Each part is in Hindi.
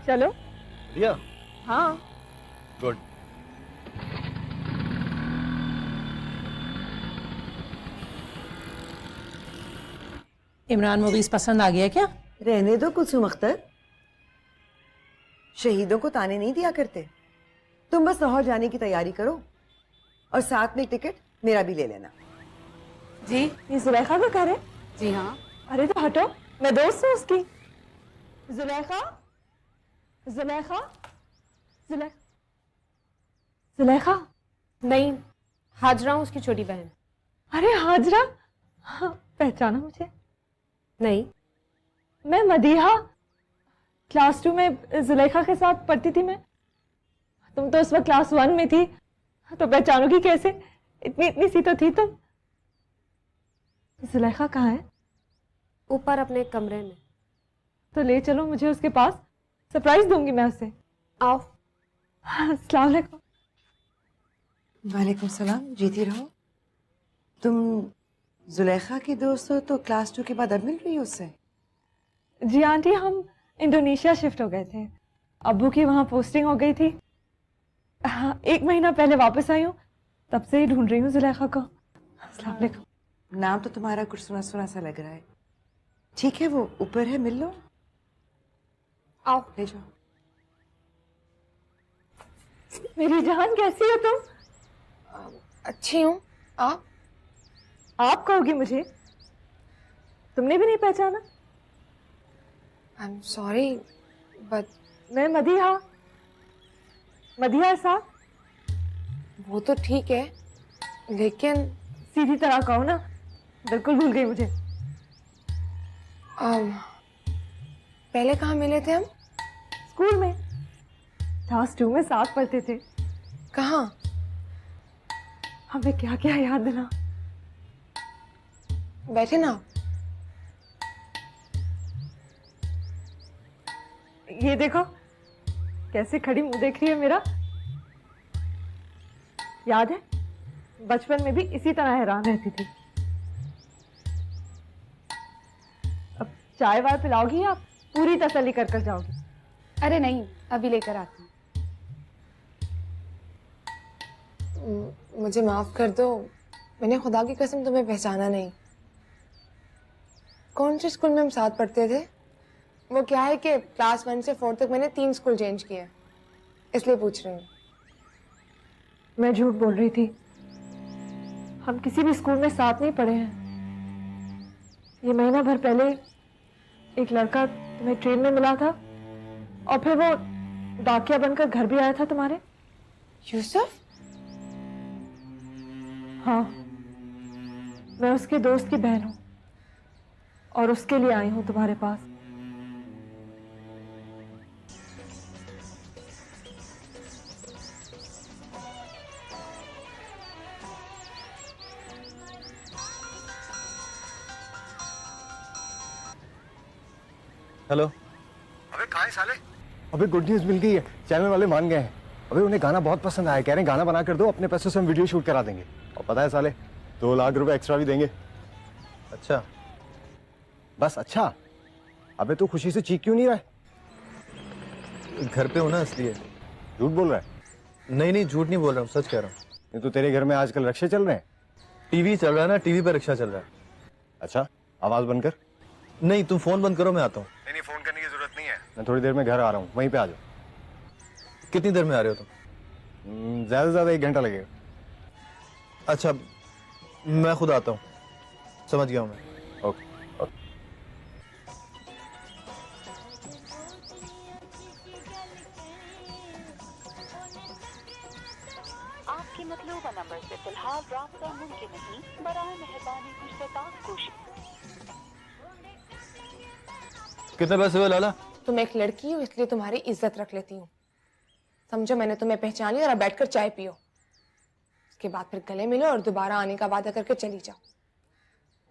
चलो। दिया? हाँ। गुड। इमरान मूवीज पसंद आ गया क्या? रहने दो कुलसूम अख्तर, शहीदों को ताने नहीं दिया करते। तुम बस लाहौर जाने की तैयारी करो और साथ में एक टिकट मेरा भी ले लेना। जी, ये जुलेखा का घर है? जी हाँ। अरे तो हटो, मैं दोस्त हूँ उसकी। जुलेखा, जुलेखा, जुलेखा, जुलेखा। नहीं, हाजरा हूँ उसकी छोटी बहन। अरे हाजरा, हाँ, पहचाना मुझे? नहीं। मैं मदीहा, क्लास 2 में जुलेखा के साथ पढ़ती थी मैं। तुम तो उस वक्त क्लास 1 में थी, तो पहचानोगी कैसे? इतनी इतनी सी तो थी तुम। जुलेखा कहाँ है? ऊपर अपने कमरे में। तो ले चलो मुझे उसके पास, सरप्राइज दूंगी मैं उसे। आओ। अस्सलाम वालेकुम। वालेकुम सलाम, जीती रहो। तुम जुलेखा की दोस्त हो तो क्लास 2 के बाद अब मिल रही हो उससे? जी आंटी, हम इंडोनेशिया शिफ्ट हो गए थे। अब्बू की वहाँ पोस्टिंग हो गई थी। हाँ, 1 महीना पहले वापस आई हूँ, तब से ही ढूंढ रही हूँ जुलेखा को। अस्सलाम वालेकुम। नाम तो तुम्हारा कुछ सुना सुना सा लग रहा है। ठीक है, वो ऊपर है, मिल लो। आओ। ले जाओ। मेरी जान, कैसी हो तुम? अच्छी हूँ। आप कहोगी मुझे? तुमने भी नहीं पहचाना? आई एम सॉरी बट मैं मदीहा, मदीहा साहब। वो तो ठीक है, लेकिन सीधी तरह कहो ना, बिल्कुल भूल गई मुझे। पहले कहाँ मिले थे हम? स्कूल में, क्लास 2 में साथ पढ़ते थे। कहाँ? हमें क्या क्या याद दिला। बैठे ना। ये देखो कैसे खड़ी मुंह देख रही है मेरा। याद है, बचपन में भी इसी तरह हैरान रहती थी। अब चाय वाय पिलाओगी आप? पूरी तसल्ली कर कर जाओगी। अरे नहीं, अभी लेकर आती हूँ। मुझे माफ कर दो, मैंने खुदा की कसम तुम्हें पहचाना नहीं। कौन से स्कूल में हम साथ पढ़ते थे? वो क्या है कि क्लास 1 से 4 तक मैंने 3 स्कूल चेंज किए, इसलिए पूछ रही हूँ। मैं झूठ बोल रही थी, हम किसी भी स्कूल में साथ नहीं पढ़े हैं। ये महीना भर पहले एक लड़का तुम्हें ट्रेन में मिला था, और फिर वो डाकिया बनकर घर भी आया था तुम्हारे। यूसुफ? हाँ, मैं उसके दोस्त की बहन हूँ और उसके लिए आई हूँ तुम्हारे पास। हेलो। अबे कहाँ है साले? अबे गुड न्यूज मिल गई है, चैनल वाले मान गए हैं। अबे उन्हें गाना बहुत पसंद आया, कह रहे हैं गाना बना कर दो, अपने पैसों से हम वीडियो शूट करा देंगे। और पता है साले, 2 लाख रुपए एक्स्ट्रा भी देंगे। अच्छा? बस अच्छा? अबे तू खुशी से चीख क्यों नहीं रहा है? घर पे हूँ ना, इसलिए। झूठ बोल रहा है? नहीं नहीं, झूठ नहीं बोल रहा हूँ, सच कह रहा हूँ। नहीं तो तेरे घर में आजकल रक्षे चल रहे हैं? टीवी चल रहा है ना, टीवी पे रिक्शा चल रहा है। अच्छा, आवाज बंद कर। नहीं, तुम फोन बंद करो, मैं आता हूँ। नहीं, फोन करने की जरूरत नहीं है। मैं थोड़ी देर में घर आ रहा हूँ, वहीं पे आ जाओ। कितनी देर में आ रहे हो तुम? ज्यादा से ज्यादा 1 घंटा लगेगा। अच्छा, मैं खुद आता हूँ, समझ गया हूँ मैं। ओके। आपके मतलूबा नंबर से फिलहाल राब्ता मुमकिन नहीं, बराए मेहरबानी मुश्ताक कोशिश। कितने पैसे हुए लाला? तुम एक लड़की हो, इसलिए तुम्हारी इज्जत रख लेती हूँ। समझो मैंने तुम्हें पहचान लिया और अब बैठकर चाय पियो। उसके बाद फिर गले मिलो और दोबारा आने का वादा करके चली जाओ,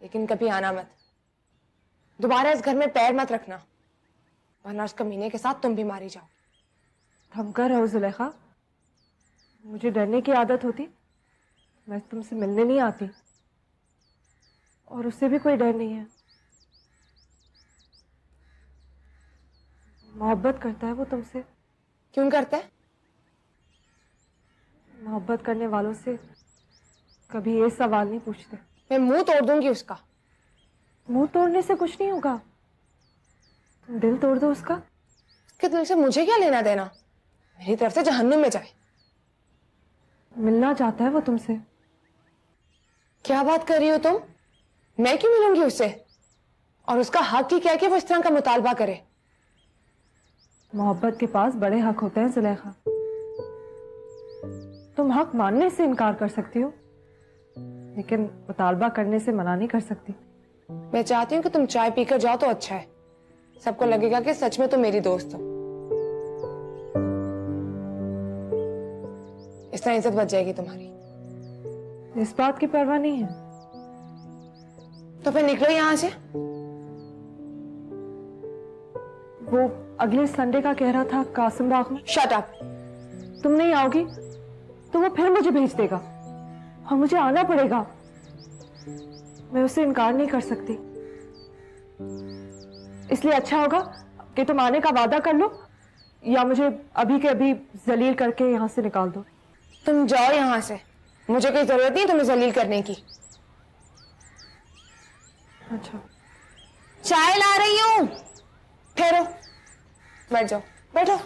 लेकिन कभी आना मत। दोबारा इस घर में पैर मत रखना, वरना उस कमीने के साथ तुम भी मारी जाओ। थमका रहो जुलेखा, मुझे डरने की आदत होती मैं तुमसे मिलने नहीं आती, और उससे भी कोई डर नहीं है। मोहब्बत करता है वो तुमसे। क्यों करता है? मोहब्बत करने वालों से कभी ये सवाल नहीं पूछते। मैं मुंह तोड़ दूंगी उसका। मुंह तोड़ने से कुछ नहीं होगा, तुम दिल तोड़ दो उसका। उसके दिल से मुझे क्या लेना देना? मेरी तरफ से जहन्नुम में जाए। मिलना चाहता है वो तुमसे। क्या बात कर रही हो तुम? मैं क्यों मिलूंगी उससे? और उसका हक ही क्या है कि वो इस तरह का मुतालबा करे? मोहब्बत के पास बड़े हक होते हैं जुलेखा। तुम हक मानने से इनकार कर सकती हो, लेकिन मुतालबा करने से मना नहीं कर सकती। मैं चाहती हूँ कि तुम चाय पीकर जाओ तो अच्छा है। सबको लगेगा कि सच में तुम मेरी दोस्त हो। इस तरह इज्जत बच जाएगी तुम्हारी। इस बात की परवाह नहीं है तो फिर निकलो यहाँ से। वो अगले संडे का कह रहा था कासिम बाग में। Shut up. तुम नहीं आओगी तो वो फिर मुझे भेज देगा और मुझे आना पड़ेगा। मैं उसे इनकार नहीं कर सकती, इसलिए अच्छा होगा कि तुम आने का वादा कर लो या मुझे अभी के अभी जलील करके यहाँ से निकाल दो। तुम जाओ यहाँ से, मुझे कोई जरूरत नहीं तुम्हें जलील करने की। अच्छा, चाय ला रही हूँ। ठहरो, बैठ जाओ, बैठो।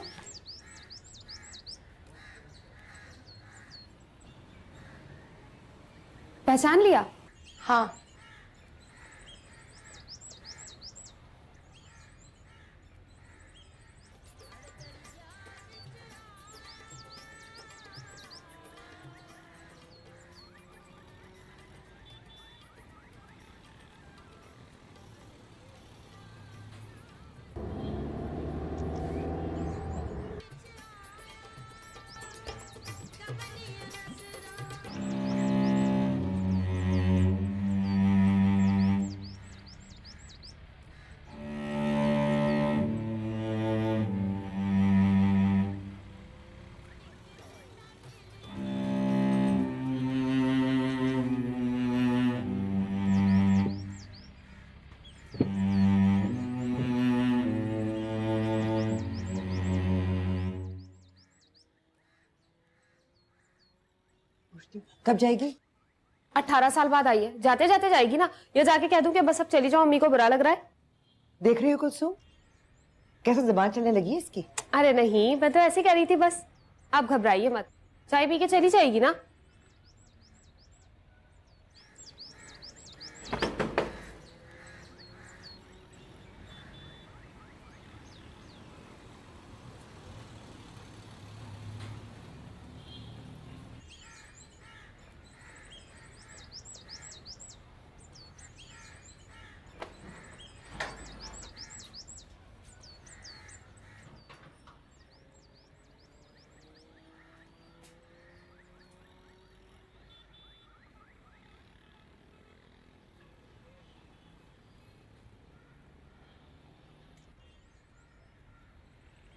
पहचान लिया? हाँ। कब जाएगी? 18 साल बाद आई है, जाते जाते जाएगी ना। ये जाके कह दूं कि बस अब चली जाओ, अम्मी को बुरा लग रहा है। देख रही हो कुलसुम कैसे जुबान चलने लगी है इसकी। अरे नहीं, मैं तो ऐसे ही कह रही थी बस। आप घबराइए मत, चाय पी के चली जाएगी ना।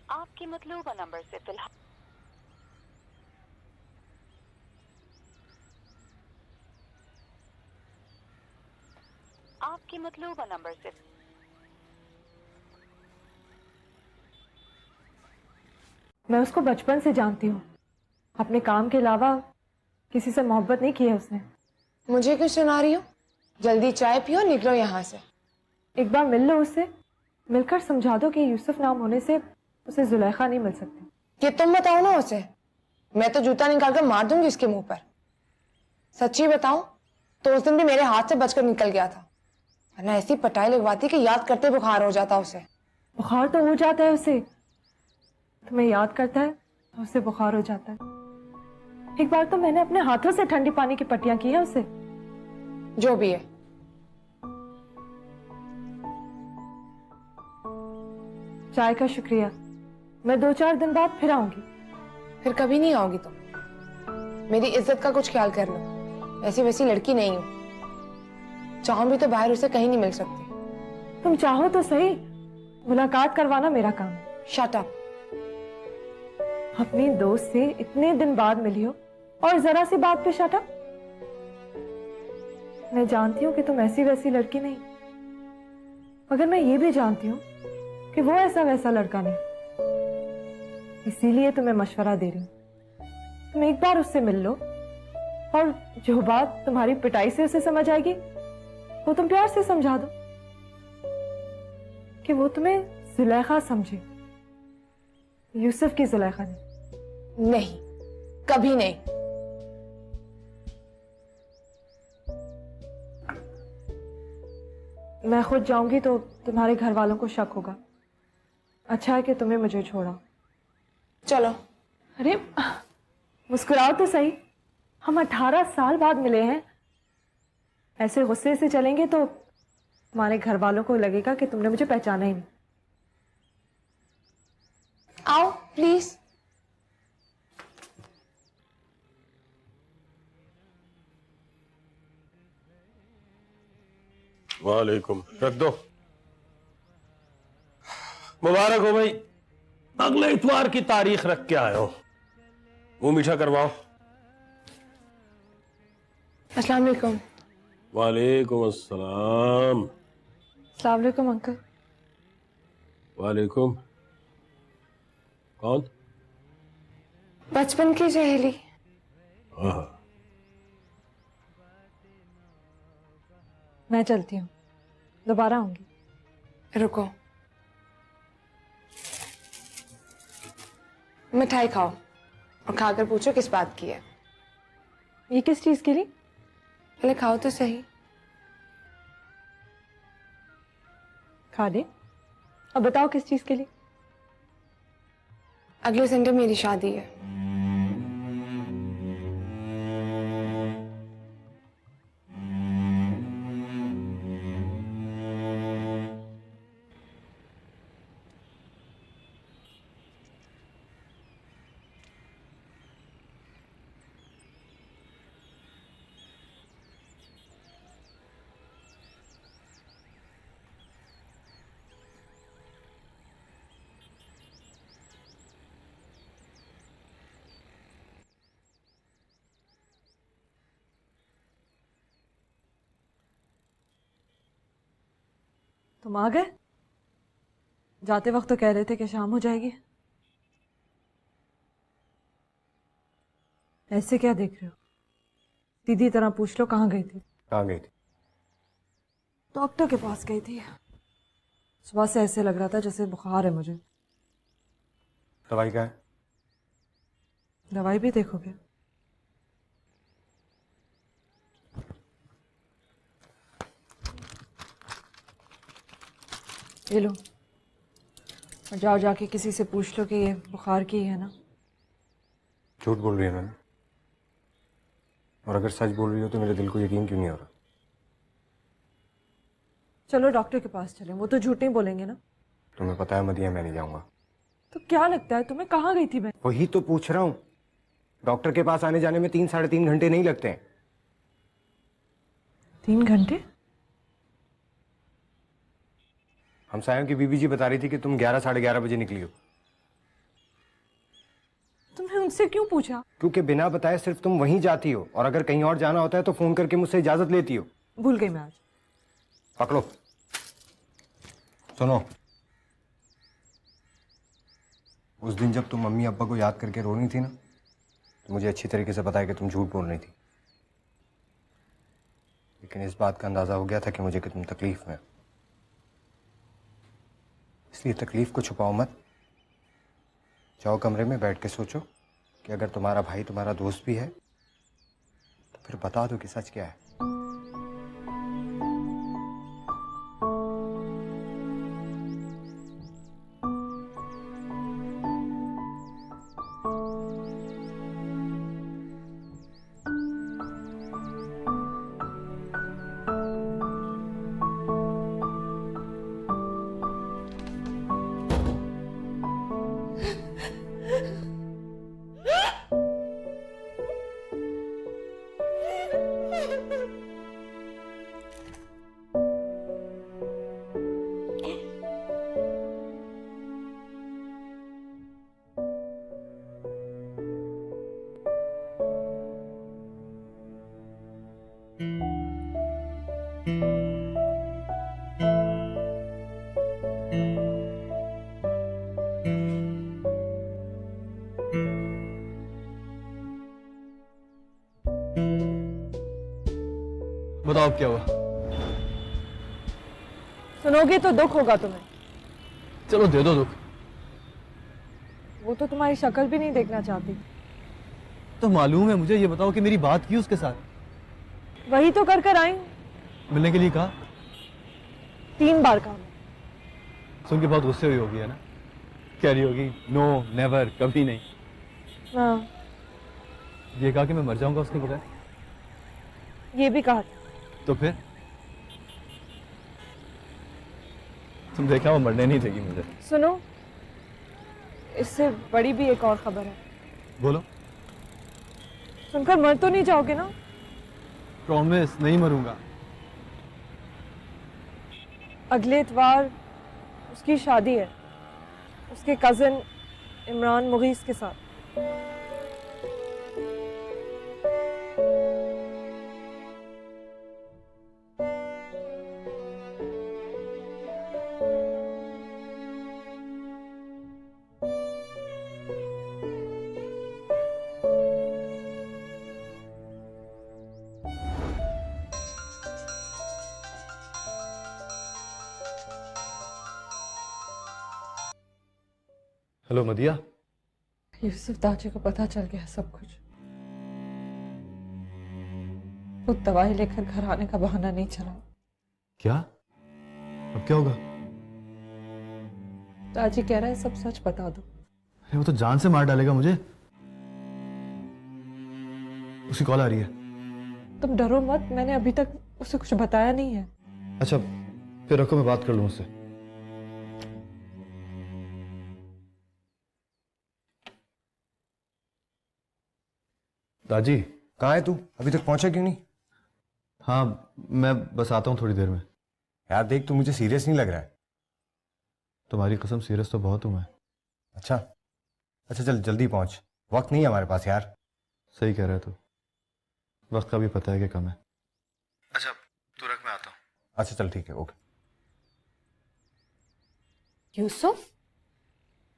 आपके मतलूबा नंबर से फिलहाल आपके मतलूबा नंबर से मैं उसको बचपन से जानती हूँ। अपने काम के अलावा किसी से मोहब्बत नहीं की है उसने। मुझे क्यों सुना रही हो? जल्दी चाय पियो, निकलो यहाँ से। एक बार मिल लो उससे, मिलकर समझा दो कि यूसुफ नाम होने से उसे जुलेखा नहीं मिल सकती। ये तुम बताओ ना उसे, मैं तो जूता निकाल कर मार दूंगी उसके मुंह पर। सच्ची बताऊं तो उस दिन भी मेरे हाथ से बचकर निकल गया था, वरना ऐसी पटाई लगवाती कि याद करते बुखार हो जाता उसे। बुखार तो हो जाता है उसे, तुम्हें याद करता है तो उसे बुखार हो जाता है। एक बार तो मैंने अपने हाथों से ठंडी पानी की पट्टियां की है उसे। जो भी है। चाय का शुक्रिया, मैं 2-4 दिन बाद फिर आऊंगी। फिर कभी नहीं आओगी तुम। मेरी इज्जत का कुछ ख्याल कर लो, ऐसी वैसी लड़की नहीं हूं। चाहूं भी तो बाहर उसे कहीं नहीं मिल सकती। तुम चाहो तो सही, मुलाकात करवाना मेरा काम है। Shut up. अपनी दोस्त से इतने दिन बाद मिली हो और जरा सी बात पे शट अप। मैं जानती हूँ कि तुम ऐसी वैसी लड़की नहीं, मगर मैं ये भी जानती हूँ कि वो ऐसा वैसा लड़का नहीं, इसीलिए तुम्हें मशवरा दे रही हूँ। तुम एक बार उससे मिल लो और जो बात तुम्हारी पिटाई से उसे समझ आएगी वो तुम प्यार से समझा दो कि वो तुम्हें जुलेखा समझे, यूसुफ की जुलेखा नहीं। नहीं, कभी नहीं। मैं खुद जाऊंगी तो तुम्हारे घर वालों को शक होगा। अच्छा है कि तुम्हें मुझे छोड़ा। चलो। अरे मुस्कुराओ तो सही, हम 18 साल बाद मिले हैं। ऐसे गुस्से से चलेंगे तो तुम्हारे घर वालों को लगेगा कि तुमने मुझे पहचाना ही नहीं। आओ प्लीज। वालेकुम। रख दो। मुबारक हो भाई, अगले इतवार की तारीख रख के आए हो। मुंह मीठा करवाओ। अस्सलाम वालेकुम। वालेकुम अस्सलाम। अस्सलाम वालेकुम अंकल। वालेकुम। कौन? बचपन की सहेली। हाँ। मैं चलती हूँ, दोबारा आऊंगी। रुको, मिठाई खाओ और खाकर पूछो किस बात की है। ये किस चीज के लिए? पहले खाओ तो सही। खा दे, अब बताओ किस चीज के लिए? अगले संडे मेरी शादी है। तुम आ गए? जाते वक्त तो कह रहे थे कि शाम हो जाएगी। ऐसे क्या देख रहे हो? सीधी तरह पूछ लो, कहाँ गई थी? कहाँ गई थी? डॉक्टर के पास गई थी। सुबह से ऐसे लग रहा था जैसे बुखार है मुझे। दवाई क्या है? दवाई भी देखोगे? ये लो, और जाओ जाके किसी से पूछ लो कि ये बुखार की है ना। झूठ बोल रही है मैंने, और अगर सच बोल रही हो तो मेरे दिल को यकीन क्यों नहीं हो रहा? चलो डॉक्टर के पास चले, वो तो झूठ नहीं बोलेंगे ना। तुम्हें पता है मदिया, मैं नहीं जाऊंगा। तो क्या लगता है तुम्हें, कहाँ गई थी मैं? वही तो पूछ रहा हूँ। डॉक्टर के पास आने जाने में 3-3.5 घंटे नहीं लगते हैं। 3 घंटे? हमसायों की बीबी जी बता रही थी कि तुम 11-11:30 बजे निकली हो। तुमने उनसे क्यों पूछा? क्योंकि बिना बताए सिर्फ तुम वहीं जाती हो, और अगर कहीं और जाना होता है तो फोन करके मुझसे इजाजत लेती हो। भूल गई मैं आज। पकड़ो, सुनो। उस दिन जब तुम मम्मी अब्बा को याद करके रो रही थी ना, तो मुझे अच्छी तरीके से पता है कि तुम झूठ बोल रही थी। लेकिन इस बात का अंदाजा हो गया था कि मुझे कि तुम तकलीफ में हो। इसलिए तकलीफ को छुपाओ मत। जाओ कमरे में बैठ के सोचो कि अगर तुम्हारा भाई तुम्हारा दोस्त भी है तो फिर बता दो कि सच क्या है। बताओ अब क्या हुआ। सुनोगे तो दुख होगा तुम्हें। चलो दे दो दुख। वो तो तुम्हारी शक्ल भी नहीं देखना चाहती। तो मालूम है मुझे, ये बताओ कि मेरी बात की उसके साथ? वही तो कर आई हूँ। मिलने के लिए कहा? 3 बार कहा। सुन के बहुत गुस्से हुई होगी, है ना? कह रही होगी नो नेवर, कभी नहीं। हाँ, ये कहा कि मैं मर जाऊंगा उसके बगैर? ये भी कहा था। तो फिर तुम देखा, वो मरने नहीं देगी मुझे। सुनो, इससे बड़ी भी एक और खबर है। बोलो। सुनकर मर तो नहीं जाओगे ना? प्रॉमिस, नहीं मरूंगा। अगले इतवार उसकी शादी है, उसके कजिन इमरान मुगीस के साथ। हेलो मदिया। यूसुफ दाची को पता चल गया सब कुछ। वो दवाई लेकर घर आने का बहाना नहीं चला। क्या? अब क्या होगा? दाची कह रहा है सब सच बता दो। अरे वो तो जान से मार डालेगा मुझे। उसकी कॉल आ रही है। तुम डरो मत, मैंने अभी तक उसे कुछ बताया नहीं है। अच्छा फिर रखो, मैं बात कर लूं उससे। दाजी। कहाँ है तू? अभी तक पहुंचा क्यों नहीं? हाँ मैं बस आता हूँ थोड़ी देर में। यार देख, तू मुझे सीरियस नहीं लग रहा है। तुम्हारी कसम सीरियस तो बहुत हूँ मैं। अच्छा अच्छा, चल जल्दी पहुंच, वक्त नहीं है हमारे पास यार। सही कह रहा है तू, वक्त का भी पता है कि कम है। अच्छा तू रख, मैं आता हूँ। अच्छा चल ठीक है, ओके। यूसुफ,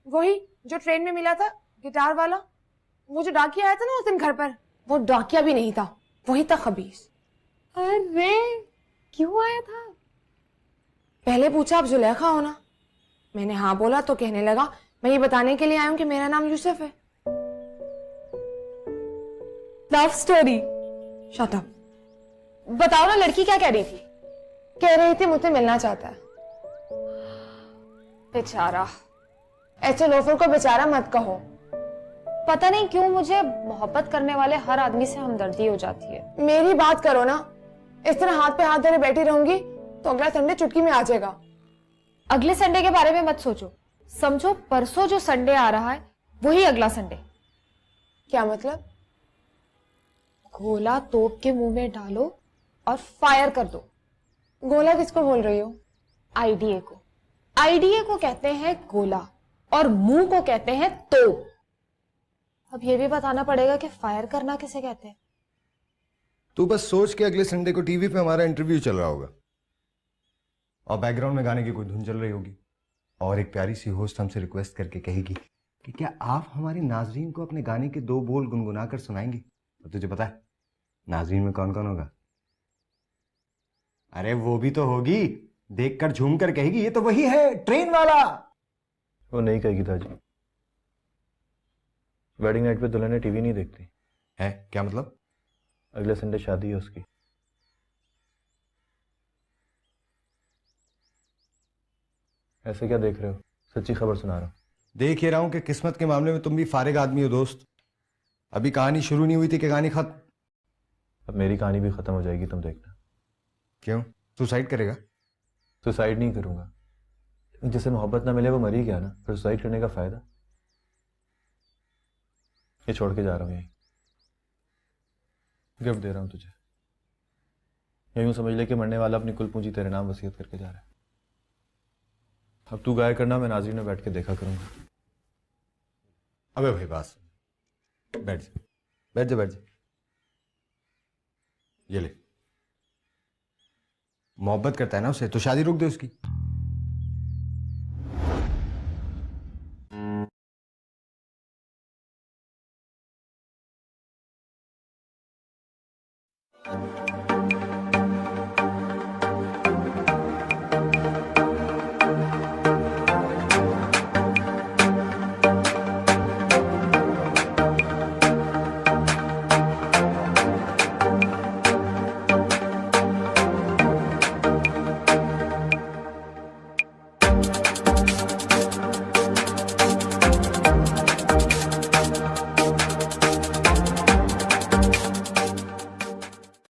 वही जो ट्रेन में मिला था, गिटार वाला, वो जो डाकिया आया था ना उस दिन घर पर, वो डाकिया भी नहीं था, वही था खबीस। अरे क्यों आया था? पहले पूछा आप जुलेखा हो ना? मैंने हाँ बोला तो कहने लगा मैं ये बताने के लिए आया हूं कि मेरा नाम यूसुफ है। Love story? Shut up. बताओ ना, लड़की क्या कह रही थी? कह रही थी मुझसे मिलना चाहता है। बेचारा। ऐसे लोफर को बेचारा मत कहो। पता नहीं क्यों मुझे मोहब्बत करने वाले हर आदमी से हमदर्दी हो जाती है। मेरी बात करो ना, इस तरह हाथ पे हाथ धरे बैठी रहूंगी तो अगला संडे चुटकी में आ जाएगा। अगले संडे के बारे में मत सोचो, समझो परसों जो संडे आ रहा है वही अगला संडे। क्या मतलब? गोला तोप के मुंह में डालो और फायर कर दो। गोला किसको बोल रही हो? आईडीए को। आईडीए को कहते हैं गोला और मुंह को कहते हैं तोप। अब ये भी बताना पड़ेगा कि फायर करना किसे कहते हैं। तू बस सोच के अगले संडे को टीवी पे हमारा इंटरव्यू चल रहा होगा और बैकग्राउंड में गाने की कोई धुन चल रही होगी और एक प्यारी सी होस्ट हमसे रिक्वेस्ट करके कहेगी कि क्या आप हमारे नाजरीन को अपने गाने के 2 बोल गुनगुना कर सुनाएंगी। और तुझे पता है नाजरीन में कौन कौन होगा? अरे वो भी तो होगी, देखकर झूम कर कहेगी ये तो वही है ट्रेन वाला। वो नहीं कहेगी दादी। वेडिंग नाइट पे दुल्हन टीवी नहीं देखती है। क्या मतलब? अगले संडे शादी है उसकी। ऐसे क्या देख रहे हो? सच्ची खबर सुना रहा हूं। देख ही रहा हूं कि किस्मत के मामले में तुम भी फारिग आदमी हो दोस्त। अभी कहानी शुरू नहीं हुई थी कि कहानी खत्म। अब मेरी कहानी भी खत्म हो जाएगी, तुम देखना। क्यों? सुसाइड करेगा? सुसाइड नहीं करूंगा, जिसे मोहब्बत ना मिले वो मर ही गया ना, फिर सुसाइड करने का फायदा? ये छोड़ के जा रहा हूं यहीं। गिफ्ट दे रहा हूं तुझे। यूं समझ ले कि मरने वाला अपनी कुल पूंजी तेरे नाम वसीयत करके जा रहा है। अब तू गाया करना, मैं नाज़रीन में बैठ के देखा करूंगा। अबे भाई बात, बैठ जा बैठ जा बैठ जा। ये ले, मोहब्बत करता है ना उसे तो शादी रोक दे उसकी।